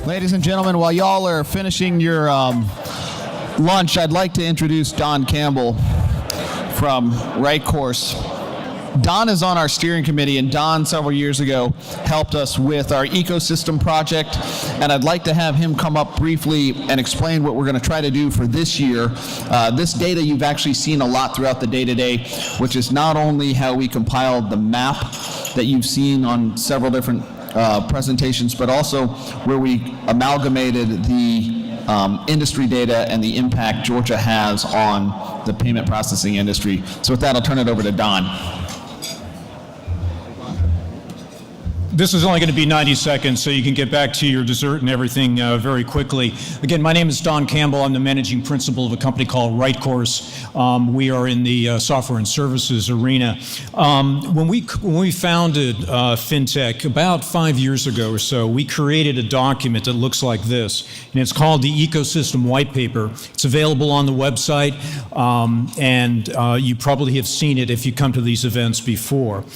Ladies and gentlemen, while y'all are finishing your lunch, I'd like to introduce Don Campbell from Right Course. Don is on our steering committee, and Don several years ago helped us with our ecosystem project, and I'd like to have him come up briefly and explain what we're going to try to do for this year. This data you've actually seen a lot throughout the day today, which is not only how we compiled the map that you've seen on several different presentations, but also where we amalgamated the industry data and the impact Georgia has on the payment processing industry. So with that, I'll turn it over to Don. This is only going to be 90 seconds, so you can get back to your dessert and everything very quickly. Again, my name is Don Campbell. I'm the managing principal of a company called Right Course. We are in the software and services arena. When we founded FinTech about 5 years ago or so, we created a document that looks like this, and it's called the Ecosystem White Paper. It's available on the website, and you probably have seen it if you come to these events before.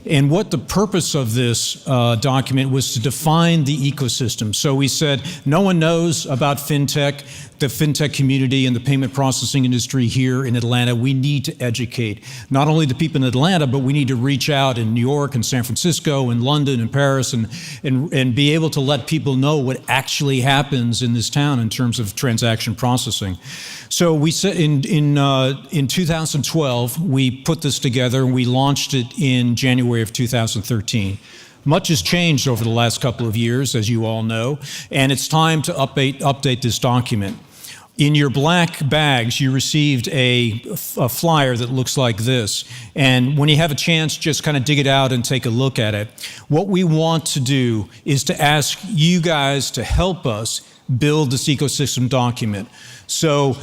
And what the purpose of this document was to define the ecosystem. So we said, no one knows about FinTech, the FinTech community and the payment processing industry here in Atlanta. We need to educate not only the people in Atlanta, but we need to reach out in New York and San Francisco and London and Paris and be able to let people know what actually happens in this town in terms of transaction processing. So we said in 2012, we put this together and we launched it in January of 2013. Much has changed over the last couple of years, as you all know, and it's time to update this document. In your black bags, you received a flyer that looks like this. And when you have a chance, just kind of dig it out and take a look at it. What we want to do is to ask you guys to help us build this ecosystem document. So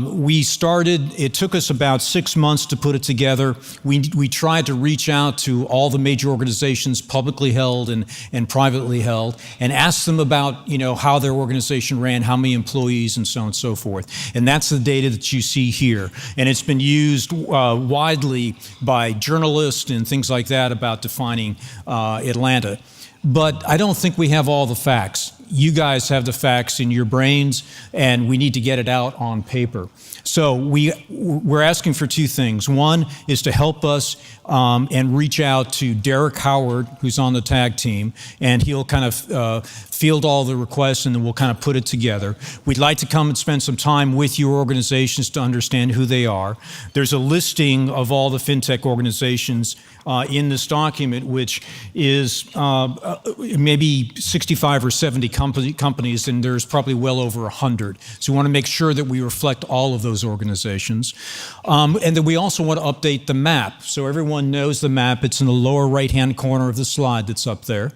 we started, it took us about 6 months to put it together. We tried to reach out to all the major organizations, publicly held and privately held, and ask them about, how their organization ran, how many employees, and so on and so forth. And that's the data that you see here. And it's been used widely by journalists and things like that about defining Atlanta. But I don't think we have all the facts. You guys have the facts in your brains, and we need to get it out on paper. So we're asking for two things. One is to help us and reach out to Derek Howard, who's on the tag team, and he'll kind of field all the requests, and then we'll kind of put it together. We'd like to come and spend some time with your organizations to understand who they are. There's a listing of all the FinTech organizations in this document, which is maybe 65 or 70 companies, and there's probably well over 100. So we want to make sure that we reflect all of those organizations. And then we also want to update the map. So everyone knows the map. It's in the lower right-hand corner of the slide that's up there.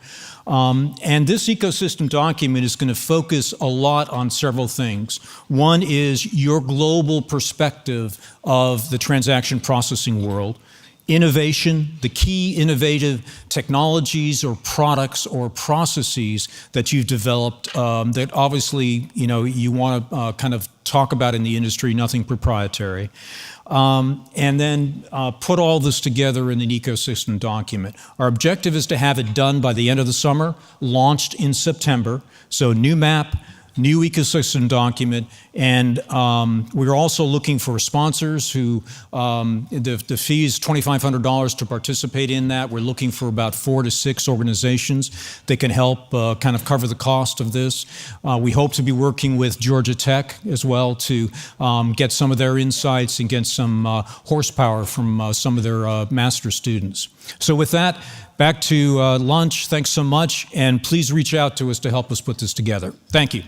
And this ecosystem document is going to focus a lot on several things. One is your global perspective of the transaction processing world. Innovation, the key innovative technologies or products or processes that you've developed that obviously you want to kind of talk about in the industry, nothing proprietary. And then put all this together in an ecosystem document. Our objective is to have it done by the end of the summer, launched in September. So new map, new ecosystem document, and we're also looking for sponsors who, the fee is $2,500 to participate in that. We're looking for about 4 to 6 organizations that can help kind of cover the cost of this. We hope to be working with Georgia Tech as well to get some of their insights and get some horsepower from some of their master students. So with that, back to lunch. Thanks so much, and please reach out to us to help us put this together. Thank you.